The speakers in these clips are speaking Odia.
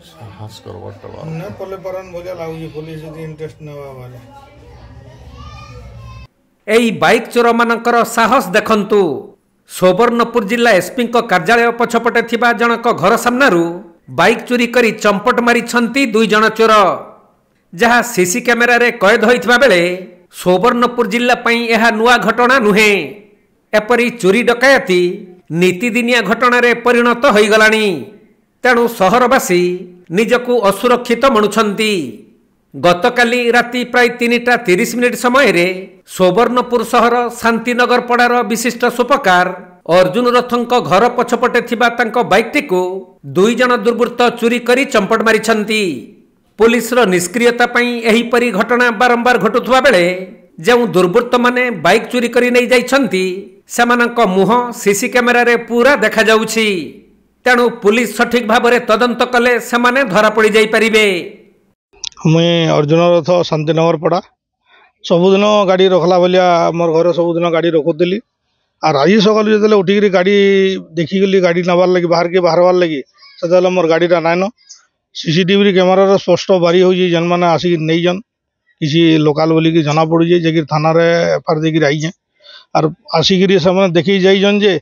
ସାହସ କରବାଟା ବା ନା ପଲେ ପରାନ ଭଳିଆ ଲାଗୁଛି ପୁଲିସ ଯଦି ଇଣ୍ଟରେଷ୍ଟ ନେବା ବୋଲେ এই বাইক চোর মানଙ୍କର ସାହସ ଦେଖନ୍ତୁ। ସୁବର୍ଣ୍ଣପୁର ଜିଲ୍ଲା ଏସ୍ପିଙ୍କ କାର୍ଯ୍ୟାଳୟ ପଛପଟେ ଥିବା ଜଣକ ଘର ସାମ୍ନାରୁ ବାଇକ୍ ଚୋରି କରି ଚମ୍ପଟ ମାରିଛନ୍ତି 2 ଜଣ ଚୋର, ଯାହା ସିସି କ୍ୟାମେରାରେ କଏଦ ହୋଇଥିବା ବେଳେ ସୁବର୍ଣ୍ଣପୁର ଜିଲ୍ଲା ପାଇଁ ଏହା ନୂଆ ଘଟଣା ନୁହେଁ। ଏପରି ଚୋରି ଡକାୟତି ନୀତିଦିନିଆ ଘଟଣାରେ ପରିଣତ ହୋଇଗଲାଣି। ତେଣୁ ସହରବାସୀ ନିଜକୁ ଅସୁରକ୍ଷିତ ମଣୁଛନ୍ତି। ଗତକାଲି ରାତି ପ୍ରାୟ 3:30 ସମୟରେ ସୁବର୍ଣ୍ଣପୁର ସହର ଶାନ୍ତିନଗର ପଡ଼ାର ବିଶିଷ୍ଟ ସୁପକାର ଅର୍ଜୁନ ରଥଙ୍କ ଘର ପଛପଟେ ଥିବା ତାଙ୍କ ବାଇକ୍ଟିକୁ 2 ଜଣ ଦୁର୍ବୃତ୍ତ ଚୋରି କରି ଚମ୍ପଟ ମାରିଛନ୍ତି। ପୁଲିସର ନିଷ୍କ୍ରିୟତା ପାଇଁ ଏହିପରି ଘଟଣା ବାରମ୍ବାର ଘଟୁଥିବା ବେଳେ ଯେଉଁ ଦୁର୍ବୃତ୍ତମାନେ ବାଇକ୍ ଚୋରି କରି ନେଇଯାଇଛନ୍ତି ସେମାନଙ୍କ ମୁହଁ ସିସି କ୍ୟାମେରାରେ ପୁରା ଦେଖାଯାଉଛି। ତେଣୁ ପୁଲିସ ସଠିକ ଭାବରେ ତଦନ୍ତ କଲେ ସେମାନେ ଧରାପଡ଼ିଯାଇପାରିବେ। ମୁଇଁ ଅର୍ଜୁନ ରଥ ଶାନ୍ତିନଗର ପଡ଼ା ସବୁଦିନ ଗାଡ଼ି ରଖଲା ଭଳିଆ ମୋର ଘରେ ସବୁଦିନ ଗାଡ଼ି ରଖୁଥିଲି। ଆର୍ ଆଜି ସକାଳୁ ଯେତେବେଳେ ଉଠିକିରି ଗାଡ଼ି ଦେଖିଗଲି ଗାଡ଼ି ନେବାର୍ ଲାଗି ବାହାରବାର୍ ଲାଗି ସେତେବେଳେ ମୋର ଗାଡ଼ିଟା ନାଇଁନ। ସିସିଟିଭି କ୍ୟାମେରାର ସ୍ପଷ୍ଟ ବାରି ହେଉଛି ଯେନ୍ମାନେ ଆସିକି ନେଇଛନ୍ କିଛି ଲୋକାଲ ବୋଲିକି ଜଣା ପଡ଼ୁଛି ଯେ ଥାନାରେ ଏଫଆଇଆର୍ ଦେଇକିରି ଆଇଛେଁ। ଆର୍ ଆସିକିରି ସେମାନେ ଦେଖି ଯାଇଛନ୍ ଯେ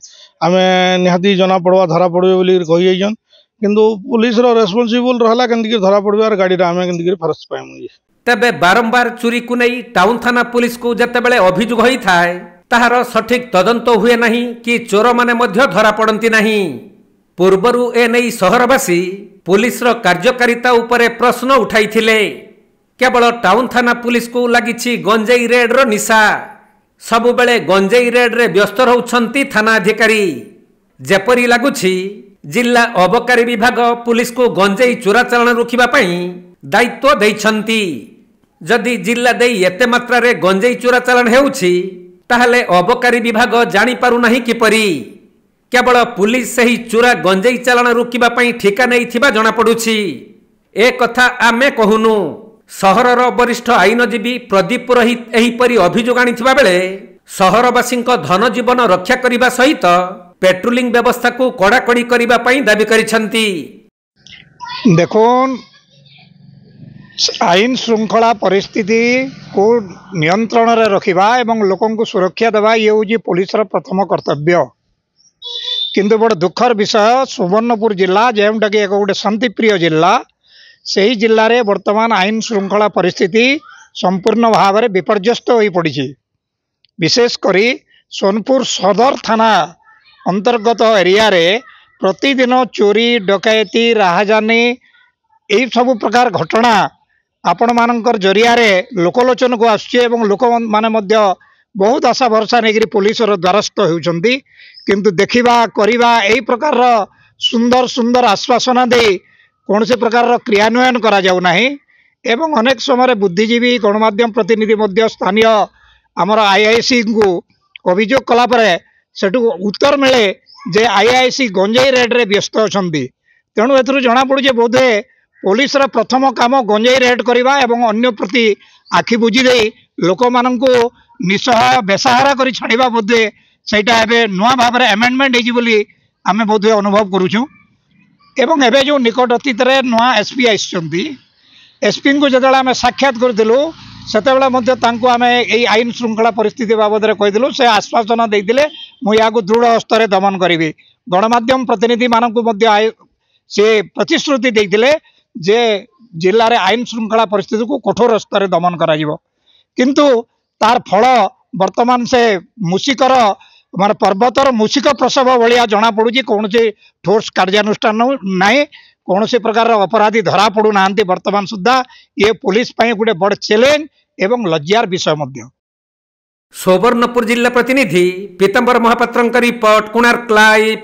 ଆମେ ନିହାତି ଜଣା ପଡ଼ବା ଧରା ପଡ଼ବେ ବୋଲିକିରି କହିଯାଇଛନ୍। କିନ୍ତୁ ପୁଲିସର ରେସ୍ପନ୍ସିବୁଲ୍ ରହଲା କେମିତିକି ଧରା ପଡ଼ିବାର ଗାଡ଼ିଟା ଆମେ କେମିତିକି ଫେରସ୍ତ ପାଇମୁ। ତେବେ ବାରମ୍ବାର ଚୋରିକୁ ନେଇ ଟାଉନ ଥାନା ପୁଲିସକୁ ଯେତେବେଳେ ଅଭିଯୋଗ ହୋଇଥାଏ ତାହାର ସଠିକ ତଦନ୍ତ ହୁଏ ନାହିଁ କି ଚୋରମାନେ ମଧ୍ୟ ଧରାପଡ଼ନ୍ତି ନାହିଁ। ପୂର୍ବରୁ ଏନେଇ ସହରବାସୀ ପୁଲିସର କାର୍ଯ୍ୟକାରିତା ଉପରେ ପ୍ରଶ୍ନ ଉଠାଇଥିଲେ। କେବଳ ଟାଉନ ଥାନା ପୁଲିସକୁ ଲାଗିଛି ଗଞ୍ଜେଇ ରେଡ୍ର ନିଶା। ସବୁବେଳେ ଗଞ୍ଜେଇ ରେଡ୍ରେ ବ୍ୟସ୍ତ ରହୁଛନ୍ତି ଥାନା ଅଧିକାରୀ। ଯେପରି ଲାଗୁଛି ଜିଲ୍ଲା ଅବକାରୀ ବିଭାଗ ପୁଲିସକୁ ଗଞ୍ଜେଇ ଚୋରାଚାଲାଣ ରୋକିବା ପାଇଁ ଦାୟିତ୍ୱ ଦେଇଛନ୍ତି। ଯଦି ଜିଲ୍ଲା ଦେଇ ଏତେ ମାତ୍ରାରେ ଗଞ୍ଜେଇ ଚୋରାଚାଲାଣ ହେଉଛି ତାହେଲେ ଅବକାରୀ ବିଭାଗ ଜାଣିପାରୁନାହିଁ କିପରି? କେବଳ ପୁଲିସ ସେହି ଚୋରା ଗଞ୍ଜେଇ ଚାଲାଣ ରୋକିବା ପାଇଁ ଠିକା ନେଇଥିବା ଜଣାପଡ଼ୁଛି। ଏ କଥା ଆମେ କହୁନୁ। ସହରର ବରିଷ୍ଠ ଆଇନଜୀବୀ ପ୍ରଦୀପ ପୁରୋହିତ ଏହିପରି ଅଭିଯୋଗ ଆଣିଥିବା ବେଳେ ସହରବାସୀଙ୍କ ଧନ ଜୀବନ ରକ୍ଷା କରିବା ସହିତ ପେଟ୍ରୋଲିଂ ବ୍ୟବସ୍ଥାକୁ କଡ଼ାକଡ଼ି କରିବା ପାଇଁ ଦାବି କରିଛନ୍ତି। ଦେଖୁନ୍, ଆଇନ ଶୃଙ୍ଖଳା ପରିସ୍ଥିତିକୁ ନିୟନ୍ତ୍ରଣରେ ରଖିବା ଏବଂ ଲୋକଙ୍କୁ ସୁରକ୍ଷା ଦେବା ଇଏ ହେଉଛି ପୁଲିସର ପ୍ରଥମ କର୍ତ୍ତବ୍ୟ। କିନ୍ତୁ ବଡ଼ ଦୁଃଖର ବିଷୟ, ସୁବର୍ଣ୍ଣପୁର ଜିଲ୍ଲା ଯେଉଁଟାକି ଏକ ଗୋଟେ ଶାନ୍ତିପ୍ରିୟ ଜିଲ୍ଲା, ସେହି ଜିଲ୍ଲାରେ ବର୍ତ୍ତମାନ ଆଇନ ଶୃଙ୍ଖଳା ପରିସ୍ଥିତି ସମ୍ପୂର୍ଣ୍ଣ ଭାବରେ ବିପର୍ଯ୍ୟସ୍ତ ହୋଇପଡ଼ିଛି। ବିଶେଷ କରି ସୋନପୁର ସଦର ଥାନା ଅନ୍ତର୍ଗତ ଏରିଆରେ ପ୍ରତିଦିନ ଚୋରି ଡକାୟତି ରାହାଜାନୀ ଏହିସବୁ ପ୍ରକାର ଘଟଣା ଆପଣମାନଙ୍କର ଜରିଆରେ ଲୋକଲୋଚନକୁ ଆସୁଛି ଏବଂ ଲୋକମାନେ ମଧ୍ୟ ବହୁତ ଆଶା ଭରସା ନେଇକରି ପୁଲିସର ଦ୍ୱାରସ୍ଥ ହେଉଛନ୍ତି। କିନ୍ତୁ ଦେଖିବା କରିବା ଏହି ପ୍ରକାରର ସୁନ୍ଦର ସୁନ୍ଦର ଆଶ୍ୱାସନା ଦେଇ କୌଣସି ପ୍ରକାରର କ୍ରିୟାନ୍ୱୟନ କରାଯାଉ ନାହିଁ। ଏବଂ ଅନେକ ସମୟରେ ବୁଦ୍ଧିଜୀବୀ ଗଣମାଧ୍ୟମ ପ୍ରତିନିଧି ମଧ୍ୟ ସ୍ଥାନୀୟ ଆମର ଆଇଆଇସିଙ୍କୁ ଅଭିଯୋଗ କଲାପରେ ସେଠୁ ଉତ୍ତର ମିଳେ ଯେ ଆଇଆଇସି ଗଞ୍ଜେଇ ରେଡ୍ରେ ବ୍ୟସ୍ତ ଅଛନ୍ତି। ତେଣୁ ଏଥିରୁ ଜଣାପଡ଼ୁଛି ବୋଧେ ପୁଲିସର ପ୍ରଥମ କାମ ଗଞ୍ଜେଇ ରେଡ୍ କରିବା ଏବଂ ଅନ୍ୟ ପ୍ରତି ଆଖି ବୁଜି ଦେଇ ଲୋକମାନଙ୍କୁ ନିଃସହାୟ ବେସାହାରା କରି ଛାଡ଼ିବା ବୋଧେ ସେଇଟା ଏବେ ନୂଆ ଭାବରେ ଆମେଣ୍ଡମେଣ୍ଟ ହେଇଛି ବୋଲି ଆମେ ବୋଧହୁଏ ଅନୁଭବ କରୁଛୁ। ଏବଂ ଏବେ ଯେଉଁ ନିକଟ ଅତୀତରେ ନୂଆ ଏସ୍ପି ଆସିଛନ୍ତି, ଏସ୍ପିଙ୍କୁ ଯେତେବେଳେ ଆମେ ସାକ୍ଷାତ କରିଥିଲୁ ସେତେବେଳେ ମଧ୍ୟ ତାଙ୍କୁ ଆମେ ଏଇ ଆଇନ ଶୃଙ୍ଖଳା ପରିସ୍ଥିତି ବାବଦରେ କହିଥିଲୁ। ସେ ଆଶ୍ୱାସନା ଦେଇଥିଲେ ମୁଁ ଏହାକୁ ଦୃଢ଼ ହସ୍ତରେ ଦମନ କରିବି। ଗଣମାଧ୍ୟମ ପ୍ରତିନିଧିମାନଙ୍କୁ ମଧ୍ୟ ସେ ପ୍ରତିଶ୍ରୁତି ଦେଇଥିଲେ ଯେ ଜିଲ୍ଲାରେ ଆଇନ ଶୃଙ୍ଖଳା ପରିସ୍ଥିତିକୁ କଠୋର ସ୍ତରରେ ଦମନ କରାଯିବ। କିନ୍ତୁ ତାର ଫଳ ବର୍ତ୍ତମାନ ସେ ମୂଷିକର ମାନେ ପର୍ବତର ମୂଷିକ ପ୍ରସବ ଭଳିଆ ଜଣାପଡ଼ୁଛି। କୌଣସି ଠୋସ୍ କାର୍ଯ୍ୟାନୁଷ୍ଠାନ ନାହିଁ, କୌଣସି ପ୍ରକାରର ଅପରାଧୀ ଧରା ପଡ଼ୁନାହାନ୍ତି ବର୍ତ୍ତମାନ ସୁଦ୍ଧା। ଏ ପୁଲିସ ପାଇଁ ଗୋଟେ ବଡ଼ ଚ୍ୟାଲେଞ୍ଜ ଏବଂ ଲଜ୍ଜାର ବିଷୟ ମଧ୍ୟ। ସୁବର୍ଣ୍ଣପୁର ଜିଲ୍ଲା ପ୍ରତିନିଧି ପୀତାମ୍ବର ମହାପାତ୍ରଙ୍କ ରିପୋର୍ଟ, କୋଣାର୍କ ଲାଇଭ୍।